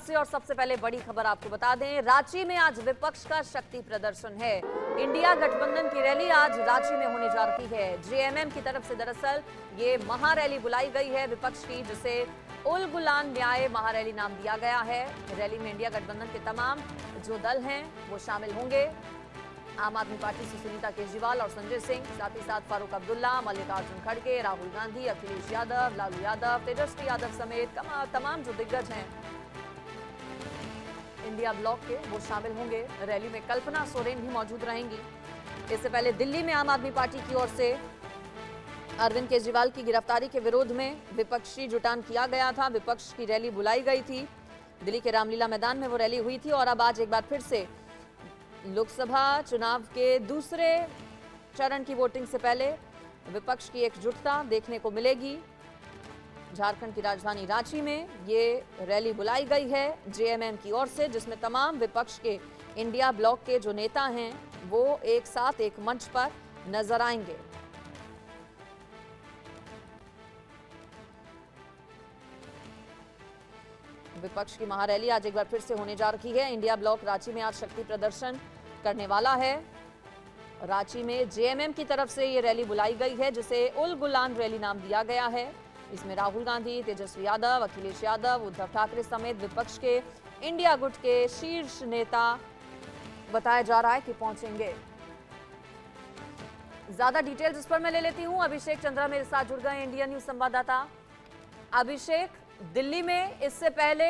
से और सबसे पहले बड़ी खबर आपको बता दें, रांची में आज विपक्ष का शक्ति प्रदर्शन है। इंडिया गठबंधन की रैली आज रांची में होने जा रही है। जेएमएम की तरफ से दरअसल ये महारैली बुलाई गई है विपक्ष की, जिसे उल गुलान न्याय महारैली नाम दिया गया है। रैली में इंडिया गठबंधन के तमाम जो दल हैं वो शामिल होंगे। आम आदमी पार्टी से सुनीता केजरीवाल और संजय सिंह, साथ ही साथ फारूक अब्दुल्ला, मल्लिकार्जुन खड़गे, राहुल गांधी, अखिलेश यादव, लालू यादव, तेजस्वी यादव समेत तमाम जो दिग्गज हैं इंडिया ब्लॉक के वो शामिल होंगे। रैली में कल्पना सोरेन भी मौजूद रहेंगी। इससे पहले दिल्ली में आम आदमी पार्टी की ओर से अरविंद केजरीवाल की गिरफ्तारी के विरोध में विपक्षी जुटान किया गया था। विपक्ष की रैली बुलाई गई थी। दिल्ली के रामलीला मैदान में वो रैली हुई थी और अब आज एक बार फिर से लोकसभा चुनाव के दूसरे चरण की वोटिंग से पहले विपक्ष की एकजुटता देखने को मिलेगी। झारखंड की राजधानी रांची में ये रैली बुलाई गई है जेएमएम की ओर से, जिसमें तमाम विपक्ष के इंडिया ब्लॉक के जो नेता हैं वो एक साथ एक मंच पर नजर आएंगे। विपक्ष की महारैली आज एक बार फिर से होने जा रही है। इंडिया ब्लॉक रांची में आज शक्ति प्रदर्शन करने वाला है। रांची में जेएमएम की तरफ से ये रैली बुलाई गई है, जिसे उल गुलान रैली नाम दिया गया है। इसमें राहुल गांधी, तेजस्वी यादव, अखिलेश यादव, उद्धव ठाकरे समेत विपक्ष के इंडिया गुट के शीर्ष नेता बताया जा रहा है कि पहुंचेंगे। ज्यादा डिटेल्स इस पर मैं ले लेती हूं। अभिषेक चंद्रा मेरे साथ जुड़ गए, इंडिया न्यूज संवाददाता। अभिषेक, दिल्ली में इससे पहले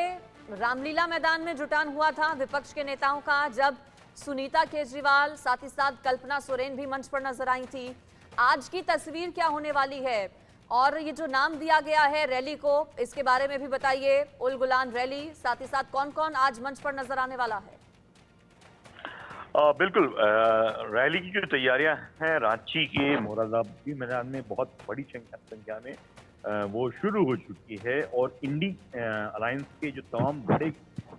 रामलीला मैदान में जुटान हुआ था विपक्ष के नेताओं का, जब सुनीता केजरीवाल साथ ही साथ कल्पना सोरेन भी मंच पर नजर आई थी। आज की तस्वीर क्या होने वाली है और ये जो नाम दिया गया है रैली को, इसके बारे में भी बताइए। उल गुलान रैली, साथ ही साथ कौन कौन आज मंच पर नजर आने वाला है? बिल्कुल, रैली की जो तैयारियां हैं रांची के मोरादाबादी मैदान में बहुत बड़ी संख्या में वो शुरू हो चुकी है और इंडी अलायंस के जो तमाम बड़े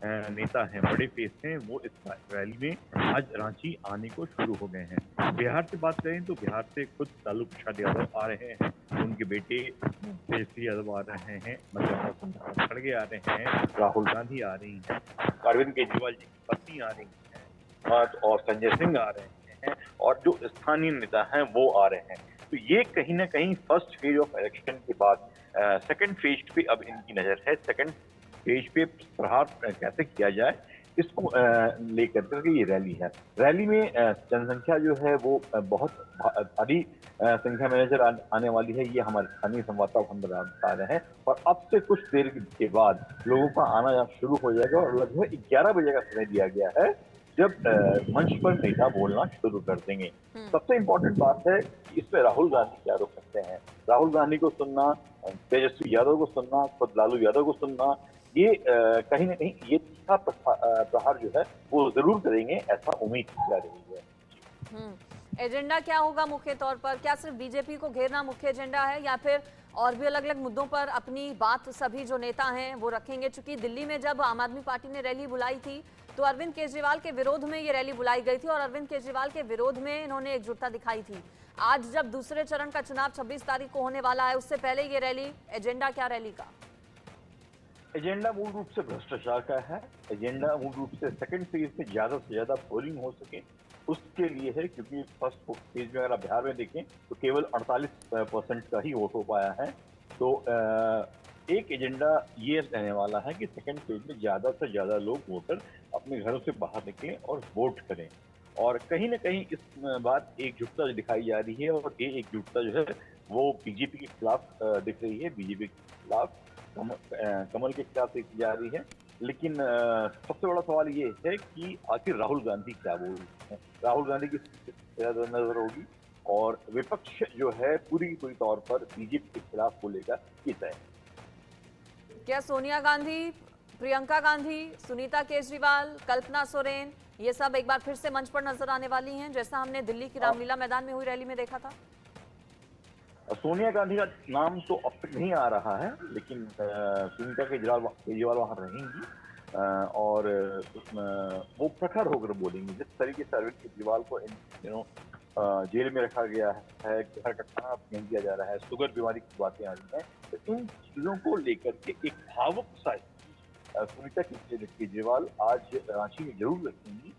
नेता हैं, बड़े फेस हैं, वो इस रैली में आज रांची आने को शुरू हो गए हैं। बिहार से बात करें तो बिहार से खुद लालू प्रसाद यादव आ रहे हैं, उनके बेटे तेजस्वी यादव आ रहे हैं, मल्लिकार्जुन खड़गे आ रहे हैं, राहुल गांधी आ रही हैं, अरविंद केजरीवाल जी की पत्नी आ रही हैं और संजय सिंह आ रहे हैं और जो स्थानीय नेता हैं वो आ रहे हैं। तो ये कहीं ना कहीं फर्स्ट फेज ऑफ इलेक्शन के बाद सेकंड फेज पे अब इनकी नजर है। सेकंड फेज पे प्रहार कैसे किया जाए इसको लेकर के ये रैली है। रैली में जनसंख्या जो है वो बहुत बड़ी संख्या में नजर आने वाली है। ये हमारे स्थानीय संवाददाता हम बता रहे हैं और अब से कुछ देर के बाद लोगों का आना शुरू हो जाएगा और लगभग 11 बजे का समय दिया गया है जब मंच पर नेता बोलना शुरू कर देंगे। सबसे इम्पोर्टेंट बात है कि इसमें राहुल गांधी क्या रोक सकते हैं। राहुल गांधी को सुनना, तेजस्वी यादव को सुनना, खुद लालू यादव को सुनना, ये कहीं ना कहीं ये तीखा प्रहार जो है वो जरूर करेंगे, ऐसा उम्मीद की जा रही है। एजेंडा क्या होगा मुख्य तौर पर? क्या सिर्फ बीजेपी को घेरना मुख्य एजेंडा है या फिर और भी अलग अलग मुद्दों पर अपनी बात सभी जो नेता हैं वो रखेंगे? चूंकि दिल्ली में जब आम आदमी पार्टी ने रैली बुलाई थी तो अरविंद केजरीवाल के विरोध में ये रैली बुलाई गई थी और अरविंद केजरीवाल के विरोध में इन्होंने एकजुटता दिखाई थी। आज जब दूसरे चरण का चुनाव 26 तारीख को होने वाला है, उससे पहले ये रैली, एजेंडा क्या रैली का? एजेंडा मूल रूप से भ्रष्टाचार का है। एजेंडा मूल रूप से सेकंड फेज में ज्यादा से ज्यादा पोलिंग हो सके उसके लिए है, क्योंकि फर्स्ट फेज में अगर आप बिहार में देखें तो केवल 48% का ही वोट हो पाया है। तो एक एजेंडा ये रहने वाला है कि सेकंड फेज में ज्यादा से ज्यादा लोग वोटर अपने घरों से बाहर निकलें और वोट करें। और कहीं ना कहीं इस बात एकजुटता दिखाई जा रही है और ये एकजुटता जो है वो बीजेपी के खिलाफ दिख रही है, बीजेपी के खिलाफ, कमल के खिलाफ देखी जा रही है। लेकिन सबसे बड़ा सवाल ये है कि आखिर राहुल गांधी क्या बोल रहे हैं। राहुल गांधी की नजर होगी और विपक्ष जो है पूरी तौर पर बीजेपी के खिलाफ बोलेगा किस है। क्या सोनिया गांधी, प्रियंका गांधी, सुनीता केजरीवाल, कल्पना सोरेन, ये सब एक बार फिर से मंच पर नजर आने वाली हैं, जैसा हमने दिल्ली की रामलीला मैदान में हुई रैली में देखा था? सोनिया गांधी का नाम तो अब तक नहीं आ रहा है, लेकिन सुनीता केजरीवाल वहां रहेंगी और वो प्रखर होकर बोलेंगी। जिस तरीके से अरविंद केजरीवाल को इन दिनों जेल में रखा गया है, घर का खाना नहीं दिया जा रहा है, शुगर बीमारी की बातें आ रही हैं, तो इन चीजों को लेकर के एक भावुक सा सुनीता केजरीवाल आज रांची में जरूर रखेंगी,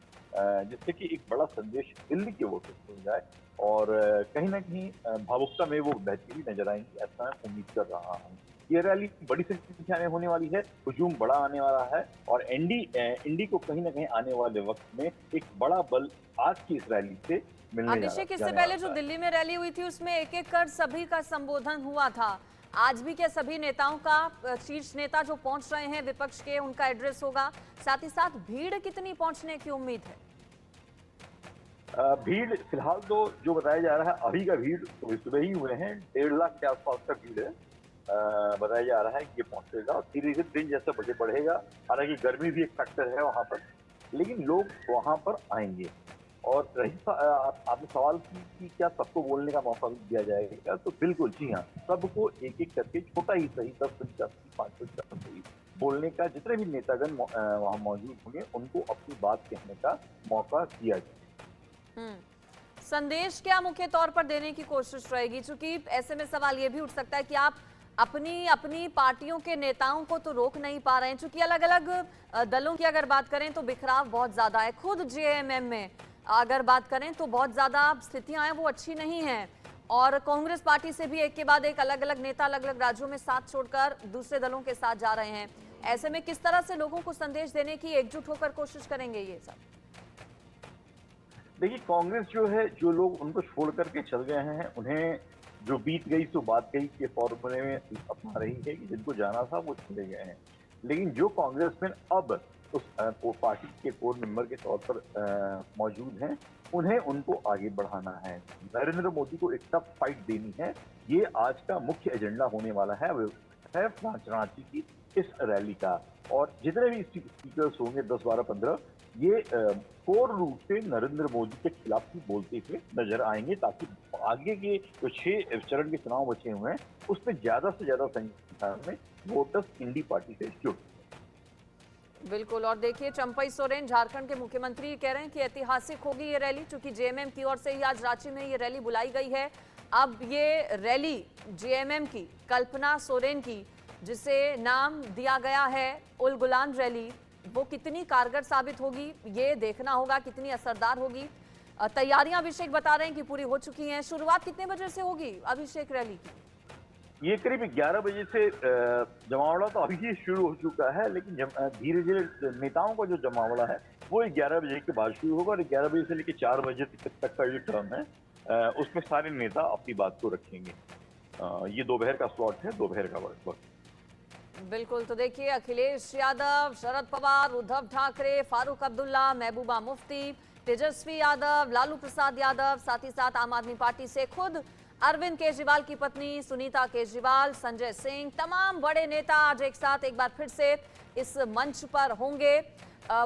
जिससे कि एक बड़ा संदेश दिल्ली के वोटर्स को मिल जाए और कहीं ना कहीं भावुकता में वो बहती हुई नजर आएंगी, ऐसा मैं उम्मीद कर रहा हूँ। ये रैली बड़ी संख्या में होने वाली है, हुजूम बड़ा आने वाला है और इंडी को कहीं ना कहीं आने वाले वक्त में एक बड़ा बल आज की इस रैली से मिलने अभिषेक, इससे पहले जो दिल्ली में रैली हुई थी उसमें एक एक कर सभी का संबोधन हुआ था। आज भी क्या सभी नेताओं का, शीर्ष नेता जो पहुंच रहे हैं विपक्ष के, उनका एड्रेस होगा? साथ ही साथ भीड़ कितनी पहुंचने की उम्मीद है? भीड़ फिलहाल तो जो बताया जा रहा है, अभी का भीड़ तो सुबह ही हुए हैं, 1.5 लाख के आसपास का भीड़ है। बताया जा रहा है कि ये पहुंचेगा और धीरे धीरे दिन जैसे बढ़ेगा। हालांकि गर्मी भी एक फैक्टर है वहां पर, लेकिन लोग वहां पर आएंगे। और रही आपने सवाल की कि क्या सबको बोलने का मौका भी दिया जाएगा, तो बिल्कुल जी हाँ, सबको एक एक करके, छोटा ही सही, 10 5 सही, बोलने का, जितने भी नेतागण वहां मौजूद होंगे उनको अपनी बात कहने का मौका दिया जाए। संदेश क्या मुख्य तौर पर देने की कोशिश रहेगी? क्योंकि ऐसे में सवाल ये भी उठ सकता है कि आप अपनी पार्टियों के नेताओं को तो रोक नहीं पा रहे हैं, क्योंकि अलग अलग दलों की अगर बात करें तो बिखराव बहुत ज्यादा है। खुद जेएमएम में अगर बात करें तो बहुत ज्यादा स्थितियां हैं वो अच्छी नहीं हैं, और कांग्रेस पार्टी से भी एक के बाद एक अलग अलग नेता अलग अलग राज्यों में साथ छोड़कर दूसरे दलों के साथ जा रहे हैं। ऐसे में किस तरह से लोगों को संदेश देने की एकजुट होकर कोशिश करेंगे ये सब? देखिए, कांग्रेस जो है, जो लोग उनको छोड़ करके चल गए हैं, उन्हें जो बीत गई सो बात गई के फॉर्मूले में अपना रही है कि जिनको जाना था वो चले गए हैं। लेकिन जो कांग्रेसमैन अब उस पार्टी के कोर मेंबर के तौर पर मौजूद हैं, उन्हें उनको आगे बढ़ाना है। नरेंद्र मोदी को एक टफ फाइट देनी है। ये आज का मुख्य एजेंडा होने वाला है रांची की इस रैली का। और जितने भी स्पीकर्स होंगे 10, 12, 15, ये कोर रूप से नरेंद्र मोदी के खिलाफ ही बोलते हुए नजर आएंगे, ताकि आगे के जो 6 चरण के चुनाव बचे हुए हैं उसमें ज्यादा से ज्यादा संख्या में वोटर्स इंडी पार्टी से जुड़। बिल्कुल। और देखिए, चंपई सोरेन झारखंड के मुख्यमंत्री कह रहे हैं कि ऐतिहासिक होगी ये रैली, क्योंकि जेएमएम की ओर से ही आज रांची में ये रैली बुलाई गई है। अब ये रैली जेएमएम की, कल्पना सोरेन की, जिसे नाम दिया गया है उल गुलान रैली, वो कितनी कारगर साबित होगी ये देखना होगा, कितनी असरदार होगी। तैयारियां अभिषेक बता रहे हैं कि पूरी हो चुकी हैं। शुरुआत कितने बजे से होगी अभिषेक रैली की? ये करीब 11 बजे से जमावड़ा तो अभी ही शुरू हो चुका है, लेकिन धीरे धीरे नेताओं का जो जमावड़ा है वो 11 बजे के बाद शुरू होगा और 11 बजे से लेकर 4 बजे तक का जो टर्म है उसमें सारे नेता अपनी बात को रखेंगे। ये दोपहर का स्लॉट है, दोपहर का वक्त। बिल्कुल। तो देखिए, अखिलेश यादव, शरद पवार, उद्धव ठाकरे, फारूक अब्दुल्ला, महबूबा मुफ्ती, तेजस्वी यादव, लालू प्रसाद यादव, साथ ही साथ आम आदमी पार्टी से खुद अरविंद केजरीवाल की पत्नी सुनीता केजरीवाल, संजय सिंह, तमाम बड़े नेता आज एक साथ एक बार फिर से इस मंच पर होंगे।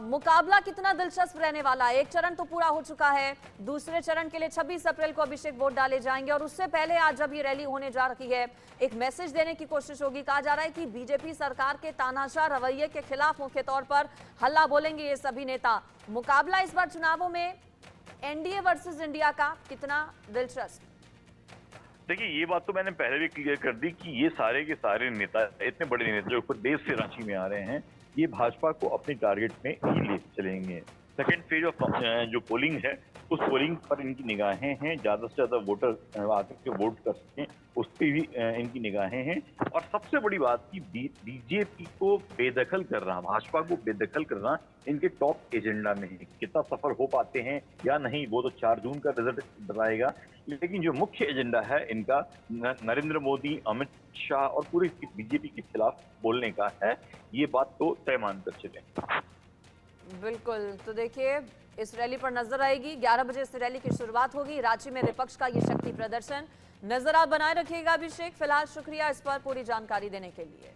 मुकाबला कितना दिलचस्प रहने वाला है। एक चरण तो पूरा हो चुका है, दूसरे चरण के लिए 26 अप्रैल को अभिषेक वोट डाले जाएंगे, और उससे पहले आज जब ये रैली होने जा रही है, एक मैसेज देने की कोशिश होगी। कहा जा रहा है कि बीजेपी सरकार के तानाशाह रवैये के खिलाफ मुख्य तौर पर हल्ला बोलेंगे ये सभी नेता। मुकाबला इस बार चुनावों में एनडीए वर्सेस इंडिया का कितना दिलचस्प? देखिए, ये बात तो मैंने पहले भी क्लियर कर दी कि ये सारे के सारे नेता, इतने बड़े नेता जो प्रदेश से रांची में आ रहे हैं, ये भाजपा को अपने टारगेट में ही ले चलेंगे। सेकेंड फेज ऑफ जो पोलिंग है, उस पोलिंग पर इनकी निगाहें हैं। ज्यादा से ज्यादा वोटर आकर के वोट कर सकें, उस पर भी इनकी निगाहें हैं। और सबसे बड़ी बात कि बीजेपी को बेदखल करना, भाजपा को बेदखल करना इनके टॉप एजेंडा में है। कितना सफल हो पाते हैं या नहीं वो तो 4 जून का रिजल्ट बताएगा, लेकिन जो मुख्य एजेंडा है इनका नरेंद्र मोदी, अमित शाह और पूरी बीजेपी के खिलाफ बोलने का है। ये बात तो तय मानकर चले। बिल्कुल। तो देखिए, इस रैली पर नजर आएगी। 11 बजे से रैली की शुरुआत होगी। रांची में विपक्ष का ये शक्ति प्रदर्शन नजर आप बनाए रखिएगा अभिषेक। फिलहाल शुक्रिया इस पर पूरी जानकारी देने के लिए।